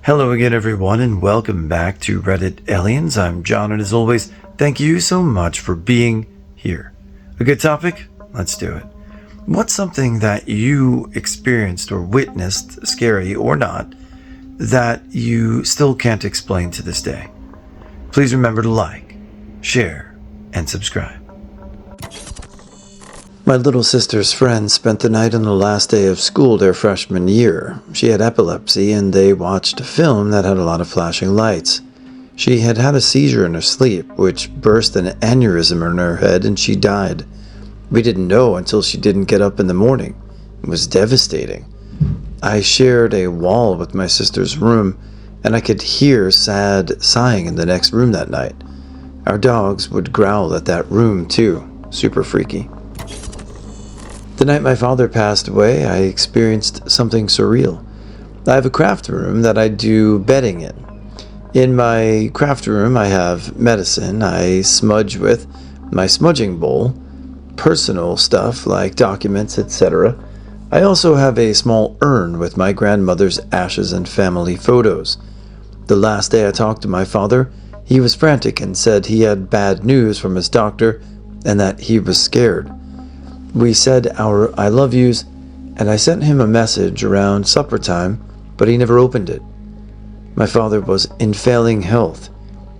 Hello again, everyone, and welcome back to Reddit Aliens. I'm John, and as always, thank you so much for being here. A good topic? Let's do it. What's something that you experienced or witnessed, scary or not, that you still can't explain to this day? Please remember to like, share, and subscribe. My little sister's friend spent the night on the last day of school their freshman year. She had epilepsy, and they watched a film that had a lot of flashing lights. She had had a seizure in her sleep, which burst an aneurysm in her head, and she died. We didn't know until she didn't get up in the morning. It was devastating. I shared a wall with my sister's room, and I could hear sad sighing in the next room that night. Our dogs would growl at that room, too. Super freaky. The night my father passed away, I experienced something surreal. I have a craft room that I do bedding in. In my craft room, I have medicine I smudge with, my smudging bowl, personal stuff like documents, etc. I also have a small urn with my grandmother's ashes and family photos. The last day I talked to my father, he was frantic and said he had bad news from his doctor and that he was scared. We said our I love yous, and I sent him a message around supper time, but he never opened it. My father was in failing health.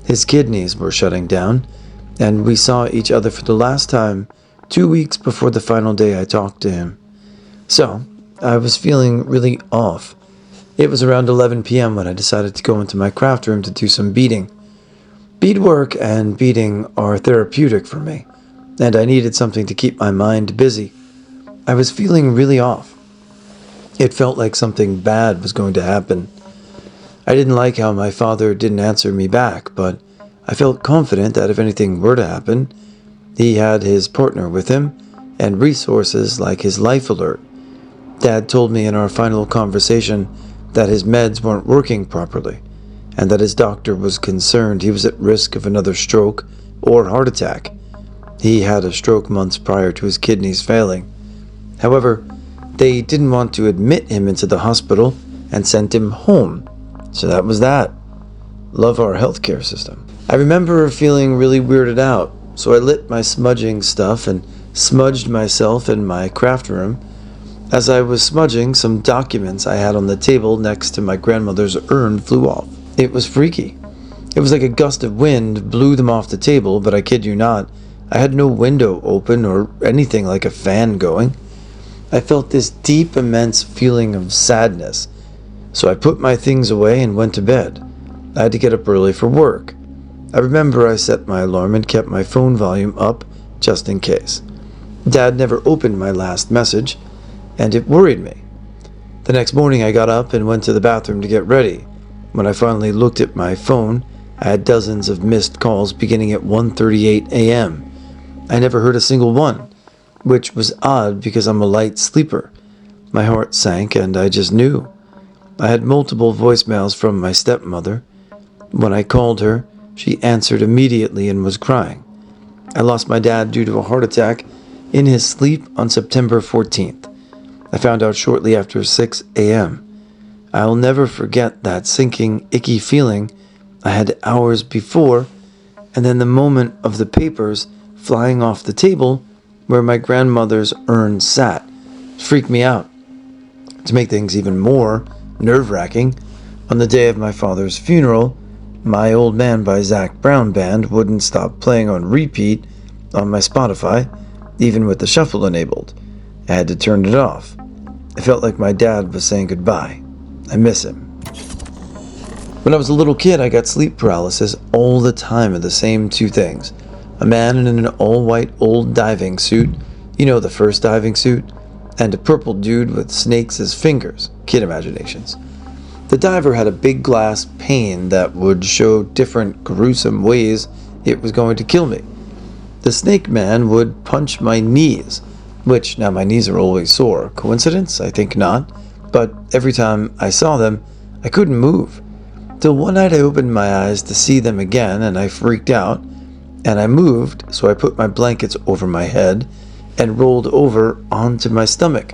His kidneys were shutting down, and we saw each other for the last time 2 weeks before the final day I talked to him. So, I was feeling really off. It was around 11 p.m. when I decided to go into my craft room to do some beading. Beadwork and beading are therapeutic for me, and I needed something to keep my mind busy. I was feeling really off. It felt like something bad was going to happen. I didn't like how my father didn't answer me back, but I felt confident that if anything were to happen, he had his partner with him and resources like his life alert. Dad told me in our final conversation that his meds weren't working properly, and that his doctor was concerned he was at risk of another stroke or heart attack. He had a stroke months prior to his kidneys failing. However, they didn't want to admit him into the hospital and sent him home. So that was that. Love our healthcare system. I remember feeling really weirded out, so I lit my smudging stuff and smudged myself in my craft room. As I was smudging, some documents I had on the table next to my grandmother's urn flew off. It was freaky. It was like a gust of wind blew them off the table, but I kid you not, I had no window open or anything like a fan going. I felt this deep, immense feeling of sadness, so I put my things away and went to bed. I had to get up early for work. I remember I set my alarm and kept my phone volume up just in case. Dad never opened my last message, and it worried me. The next morning I got up and went to the bathroom to get ready. When I finally looked at my phone, I had dozens of missed calls beginning at 1:38 a.m. I never heard a single one, which was odd because I'm a light sleeper. My heart sank and I just knew. I had multiple voicemails from my stepmother. When I called her, she answered immediately and was crying. I lost my dad due to a heart attack in his sleep on September 14th. I found out shortly after 6 a.m. I'll never forget that sinking, icky feeling I had hours before, and then the moment of the papers flying off the table where my grandmother's urn sat. It freaked me out. To make things even more nerve-wracking, on the day of my father's funeral, My Old Man by Zac Brown Band wouldn't stop playing on repeat on my Spotify, even with the shuffle enabled. I had to turn it off. I felt like my dad was saying goodbye. I miss him. When I was a little kid, I got sleep paralysis all the time of the same two things. A man in an all-white old diving suit, you know, the first diving suit, and a purple dude with snakes as fingers. Kid imaginations. The diver had a big glass pane that would show different gruesome ways it was going to kill me. The snake man would punch my knees, which now my knees are always sore. Coincidence? I think not. But every time I saw them, I couldn't move. Till one night I opened my eyes to see them again, and I freaked out. And I moved, so I put my blankets over my head and rolled over onto my stomach.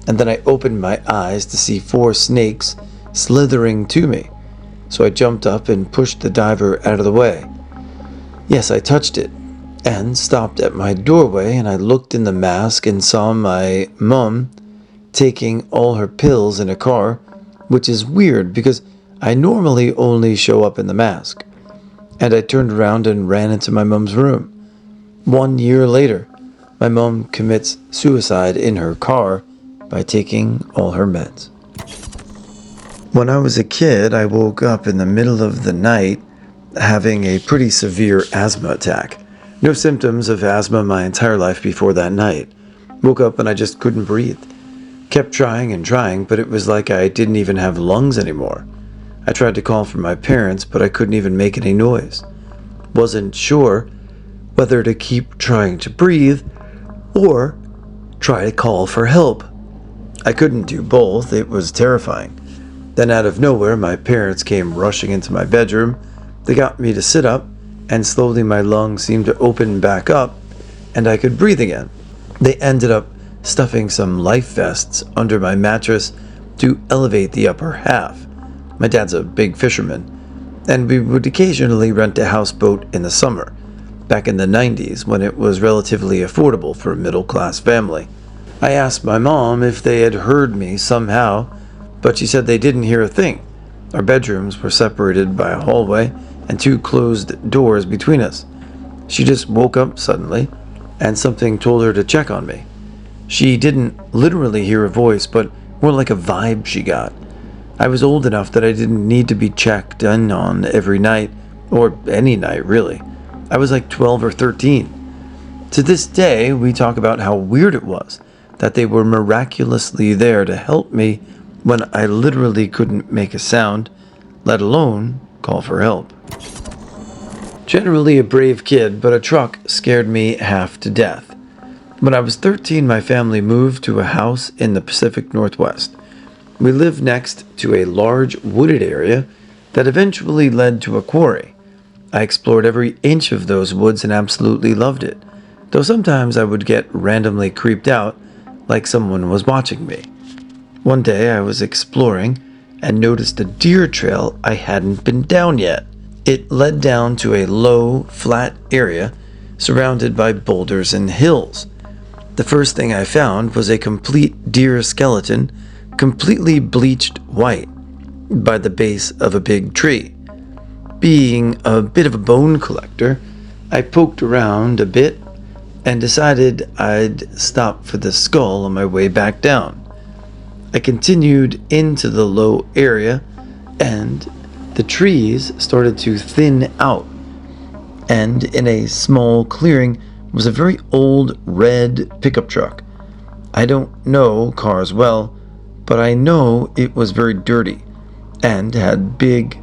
And then I opened my eyes to see 4 snakes slithering to me. so I jumped up and pushed the diver out of the way. Yes, I touched it and stopped at my doorway, and I looked in the mask and saw my mom taking all her pills in a car, which is weird because I normally only show up in the mask. And I turned around and ran into my mom's room. 1 year later, my mom commits suicide in her car by taking all her meds. When I was a kid, I woke up in the middle of the night having a pretty severe asthma attack. No symptoms of asthma my entire life before that night. Woke up and I just couldn't breathe. Kept trying and trying, but it was like I didn't even have lungs anymore. I tried to call for my parents, but I couldn't even make any noise. Wasn't sure whether to keep trying to breathe or try to call for help. I couldn't do both. It was terrifying. Then out of nowhere, my parents came rushing into my bedroom. They got me to sit up, and slowly my lungs seemed to open back up, and I could breathe again. They ended up stuffing some life vests under my mattress to elevate the upper half. My dad's a big fisherman, and we would occasionally rent a houseboat in the summer, back in the 90s when it was relatively affordable for a middle-class family. I asked my mom if they had heard me somehow, but she said they didn't hear a thing. Our bedrooms were separated by a hallway and 2 closed doors between us. She just woke up suddenly, and something told her to check on me. She didn't literally hear a voice, but more like a vibe she got. I was old enough that I didn't need to be checked in on every night, or any night really. I was like 12 or 13. To this day, we talk about how weird it was that they were miraculously there to help me when I literally couldn't make a sound, let alone call for help. Generally a brave kid, but a truck scared me half to death. When I was 13, my family moved to a house in the Pacific Northwest. We lived next to a large wooded area that eventually led to a quarry. I explored every inch of those woods and absolutely loved it, though sometimes I would get randomly creeped out like someone was watching me. One day I was exploring and noticed a deer trail I hadn't been down yet. It led down to a low, flat area surrounded by boulders and hills. The first thing I found was a complete deer skeleton, completely bleached white, by the base of a big tree. Being a bit of a bone collector, I poked around a bit and decided I'd stop for the skull on my way back down. I continued into the low area, and the trees started to thin out, and in a small clearing was a very old red pickup truck. I don't know cars well, but I know it was very dirty and had big,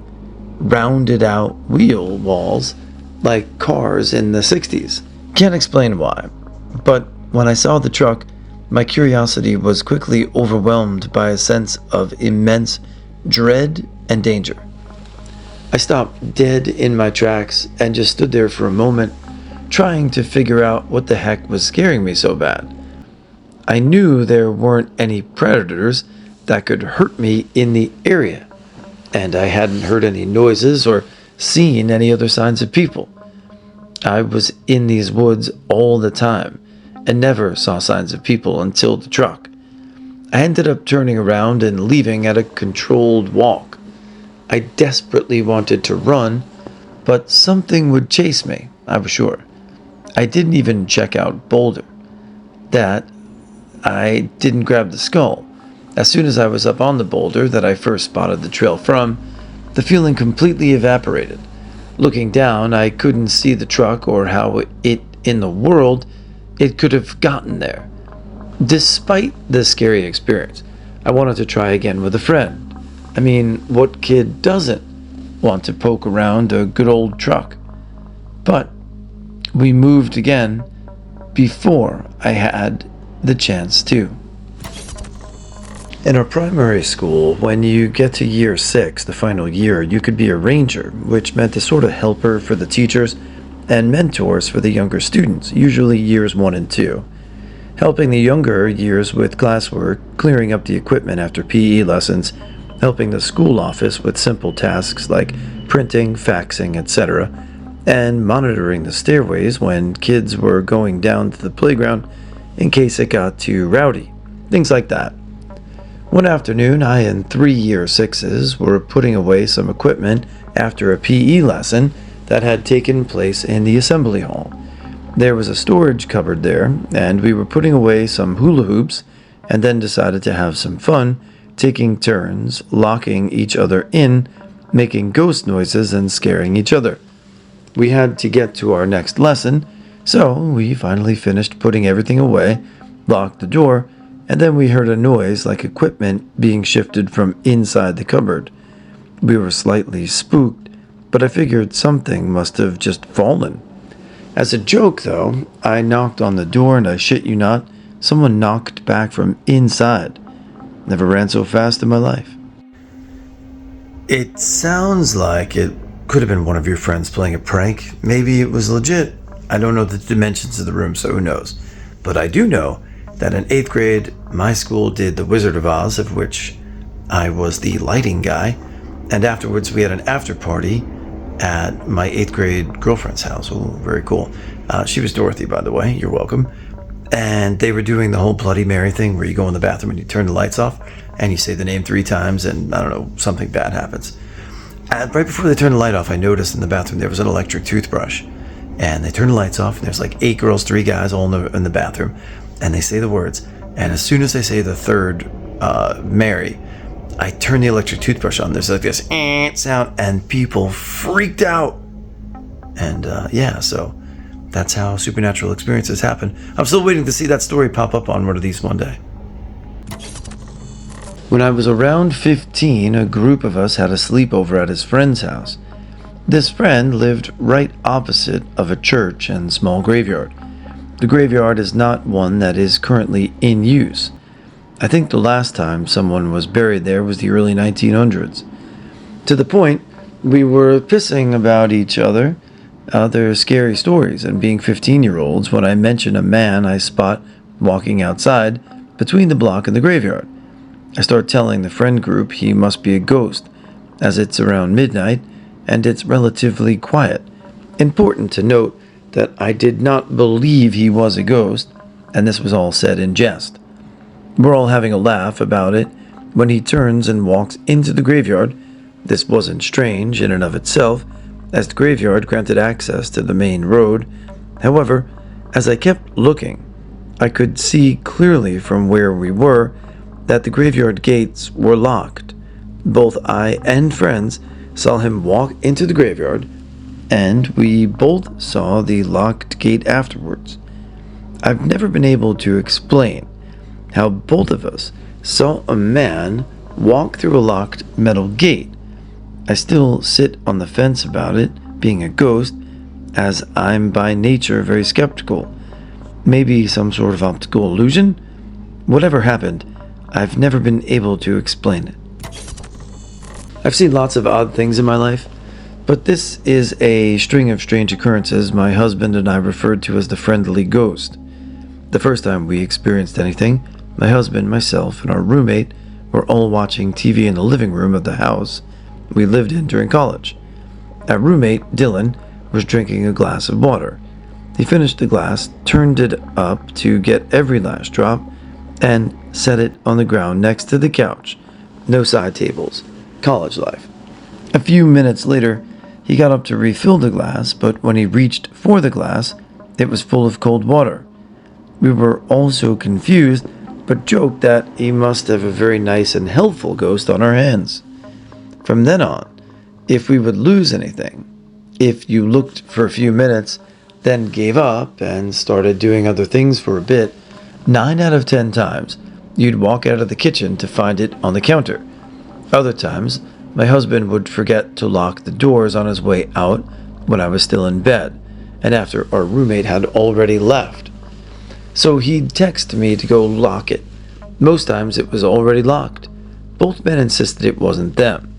rounded out wheel walls like cars in the 60s. Can't explain why, but when I saw the truck, my curiosity was quickly overwhelmed by a sense of immense dread and danger. I stopped dead in my tracks and just stood there for a moment, trying to figure out what the heck was scaring me so bad. I knew there weren't any predators that could hurt me in the area, and I hadn't heard any noises or seen any other signs of people. I was in these woods all the time and never saw signs of people until the truck. I ended up turning around and leaving at a controlled walk. I desperately wanted to run, but something would chase me, I was sure. I didn't even check out Boulder. I didn't grab the skull. As soon as I was up on the boulder that I first spotted the trail from, the feeling completely evaporated. Looking down, I couldn't see the truck or how it in the world it could have gotten there. Despite the scary experience, I wanted to try again with a friend. I mean, what kid doesn't want to poke around a good old truck? But we moved again before I had the chance to. In our primary school, when you get to year 6, the final year, you could be a ranger, which meant a sort of helper for the teachers and mentors for the younger students, usually years 1 and 2, helping the younger years with classwork, clearing up the equipment after PE lessons, helping the school office with simple tasks like printing, faxing, etc., and monitoring the stairways when kids were going down to the playground in case it got too rowdy, things like that. One afternoon, I and 3 year sixes were putting away some equipment after a PE lesson that had taken place in the assembly hall. There was a storage cupboard there, and we were putting away some hula hoops and then decided to have some fun, taking turns, locking each other in, making ghost noises, and scaring each other. We had to get to our next lesson, so we finally finished putting everything away, locked the door, and then we heard a noise like equipment being shifted from inside the cupboard. We were slightly spooked, but I figured something must have just fallen. As a joke, though, I knocked on the door, and I shit you not, someone knocked back from inside. Never ran so fast in my life. It sounds like it could have been one of your friends playing a prank. Maybe it was legit. I don't know the dimensions of the room, so who knows. But I do know that in 8th grade, my school did the Wizard of Oz, of which I was the lighting guy, and afterwards we had an after party at my 8th grade girlfriend's house. Oh, very cool. She was Dorothy, by the way. You're welcome. And they were doing the whole Bloody Mary thing where you go in the bathroom and you turn the lights off and you say the name 3 times and, I don't know, something bad happens. Right before they turned the light off, I noticed in the bathroom there was an electric toothbrush. And they turned the lights off, and there's like 8 girls, 3 guys all in the bathroom. And they say the words, and as soon as they say the third Mary, I turn the electric toothbrush on. There's like this sound, and people freaked out. And so that's how supernatural experiences happen. I'm still waiting to see that story pop up on one of these one day. When I was around 15, a group of us had a sleepover at his friend's house. This friend lived right opposite of a church and small graveyard. The graveyard is not one that is currently in use. I think the last time someone was buried there was the early 1900s. To the point, we were pissing about each other, other scary stories, and being 15-year-olds when I mention a man I spot walking outside between the block and the graveyard. I start telling the friend group he must be a ghost, as it's around midnight and it's relatively quiet. Important to note that I did not believe he was a ghost, and this was all said in jest. We're all having a laugh about it when he turns and walks into the graveyard. This wasn't strange in and of itself, as the graveyard granted access to the main road. However, as I kept looking, I could see clearly from where we were that the graveyard gates were locked. Both I and friends saw him walk into the graveyard, and we both saw the locked gate afterwards. I've never been able to explain how both of us saw a man walk through a locked metal gate. I still sit on the fence about it being a ghost, as I'm by nature very skeptical. Maybe some sort of optical illusion? Whatever happened, I've never been able to explain it. I've seen lots of odd things in my life, but this is a string of strange occurrences my husband and I referred to as the friendly ghost. The first time we experienced anything, my husband, myself, and our roommate were all watching TV in the living room of the house we lived in during college. Our roommate, Dylan, was drinking a glass of water. He finished the glass, turned it up to get every last drop, and set it on the ground next to the couch. No side tables. College life. A few minutes later, he got up to refill the glass, but when he reached for the glass, it was full of cold water. We were all so confused, but joked that he must have a very nice and helpful ghost on our hands. From then on, if we would lose anything, if you looked for a few minutes, then gave up and started doing other things for a bit, 9 out of 10 times, you'd walk out of the kitchen to find it on the counter. Other times, my husband would forget to lock the doors on his way out when I was still in bed, and after our roommate had already left. So he'd text me to go lock it. Most times it was already locked. Both men insisted it wasn't them.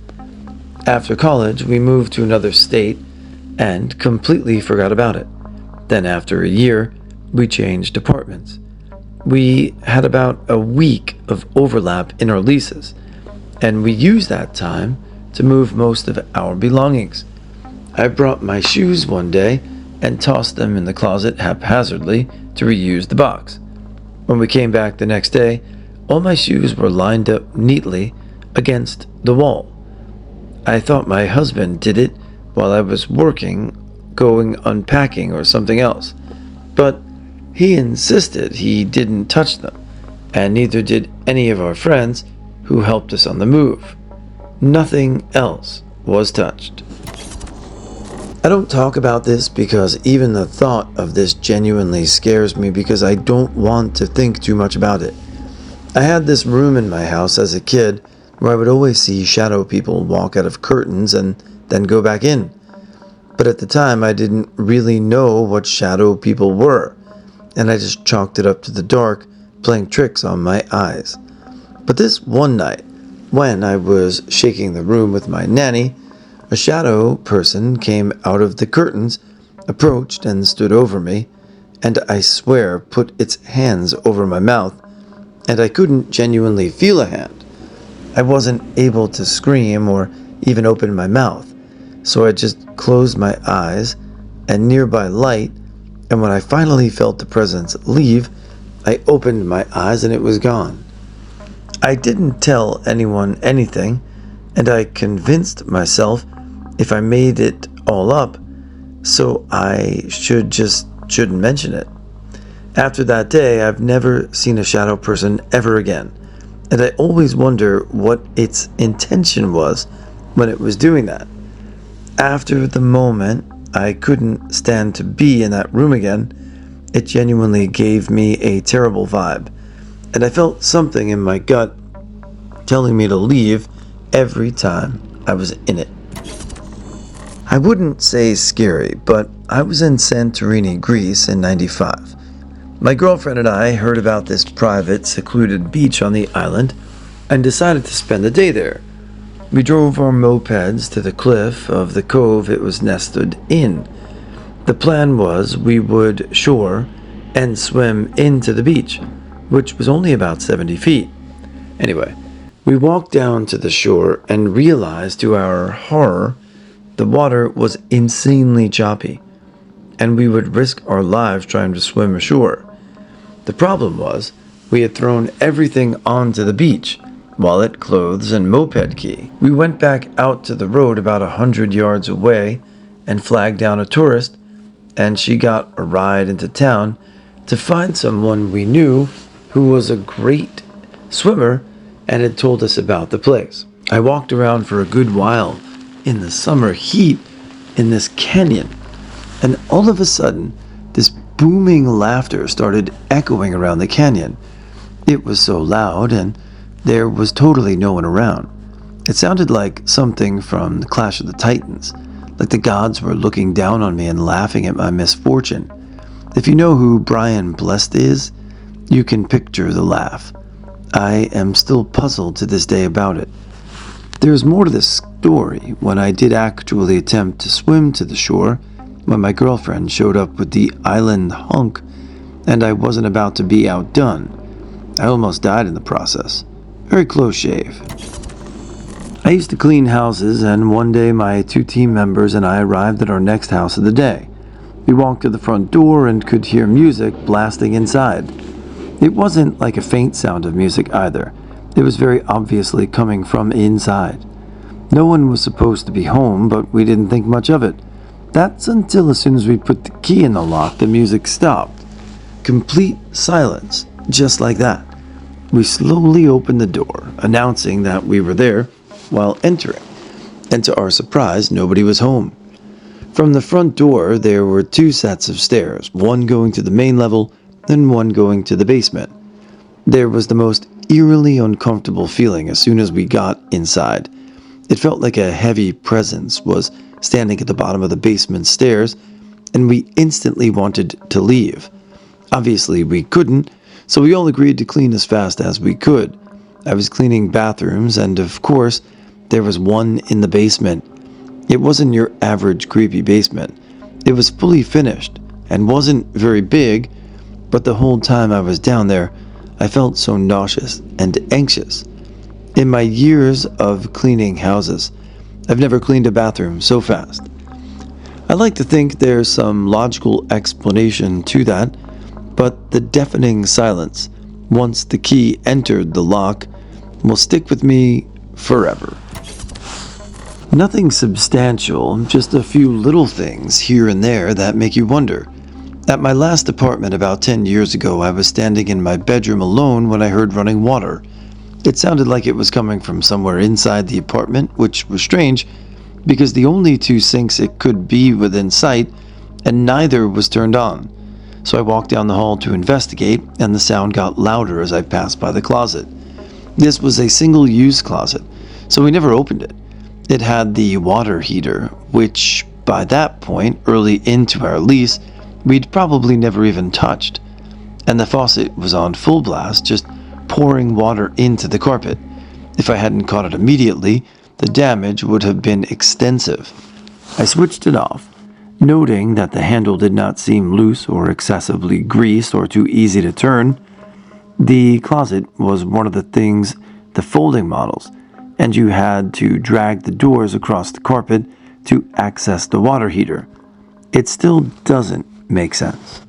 After college, we moved to another state and completely forgot about it. Then after a year, we changed apartments. We had about a week of overlap in our leases. and we used that time to move most of our belongings. I brought my shoes one day and tossed them in the closet haphazardly to reuse the box. When we came back the next day, all my shoes were lined up neatly against the wall. I thought my husband did it while I was working, going unpacking or something else, but he insisted he didn't touch them, and neither did any of our friends who helped us on the move. Nothing else was touched. I don't talk about this because even the thought of this genuinely scares me because I don't want to think too much about it. I had this room in my house as a kid where I would always see shadow people walk out of curtains and then go back in. But at the time I didn't really know what shadow people were, and I just chalked it up to the dark playing tricks on my eyes. But this one night, when I was shaking the room with my nanny, a shadow person came out of the curtains, approached and stood over me, and I swear put its hands over my mouth, and I couldn't genuinely feel a hand. I wasn't able to scream or even open my mouth, so I just closed my eyes and nearby light, and when I finally felt the presence leave, I opened my eyes and it was gone. I didn't tell anyone anything, and I convinced myself if I made it all up, so I shouldn't mention it. After that day, I've never seen a shadow person ever again, and I always wonder what its intention was when it was doing that. After the moment I couldn't stand to be in that room again, it genuinely gave me a terrible vibe, and I felt something in my gut telling me to leave every time I was in it. I wouldn't say scary, but I was in Santorini, Greece in '95. My girlfriend and I heard about this private, secluded beach on the island and decided to spend the day there. We drove our mopeds to the cliff of the cove it was nested in. The plan was we would shore and swim into the beach, which was only about 70 feet. Anyway, we walked down to the shore and realized to our horror the water was insanely choppy, and we would risk our lives trying to swim ashore. The problem was, we had thrown everything onto the beach, wallet, clothes, and moped key. We went back out to the road about 100 yards away and flagged down a tourist, and she got a ride into town to find someone we knew who was a great swimmer and had told us about the place. I walked around for a good while in the summer heat in this canyon, and all of a sudden this booming laughter started echoing around the canyon. It was so loud and there was totally no one around. It sounded like something from the Clash of the Titans, like the gods were looking down on me and laughing at my misfortune. If you know who Brian Blessed is, you can picture the laugh. I am still puzzled to this day about it. There's more to this story when I did actually attempt to swim to the shore when my girlfriend showed up with the island hunk and I wasn't about to be outdone. I almost died in the process. Very close shave. I used to clean houses, and one day my 2 team members and I arrived at our next house of the day. We walked to the front door and could hear music blasting inside. It wasn't like a faint sound of music either. It was very obviously coming from inside. No one was supposed to be home, but we didn't think much of it. That's until as soon as we put the key in the lock, the music stopped. Complete silence, just like that. We slowly opened the door, announcing that we were there while entering, and to our surprise, nobody was home. From the front door, there were 2 sets of stairs, one going to the main level and one going to the basement. There was the most eerily uncomfortable feeling as soon as we got inside. It felt like a heavy presence was standing at the bottom of the basement stairs, and we instantly wanted to leave. Obviously, we couldn't, so we all agreed to clean as fast as we could. I was cleaning bathrooms, and of course, there was one in the basement. It wasn't your average creepy basement. It was fully finished and wasn't very big, but the whole time I was down there, I felt so nauseous and anxious. In my years of cleaning houses, I've never cleaned a bathroom so fast. I like to think there's some logical explanation to that, but the deafening silence, once the key entered the lock, will stick with me forever. Nothing substantial, just a few little things here and there that make you wonder. At my last apartment about 10 years ago, I was standing in my bedroom alone when I heard running water. It sounded like it was coming from somewhere inside the apartment, which was strange, because the only two sinks it could be within sight, and neither was turned on. So I walked down the hall to investigate, and the sound got louder as I passed by the closet. This was a single-use closet, so we never opened it. It had the water heater, which, by that point, early into our lease, we'd probably never even touched. And the faucet was on full blast, just pouring water into the carpet. If I hadn't caught it immediately, the damage would have been extensive. I switched it off, noting that the handle did not seem loose or excessively greased or too easy to turn. The closet was one of the folding models, and you had to drag the doors across the carpet to access the water heater. It still doesn't make sense.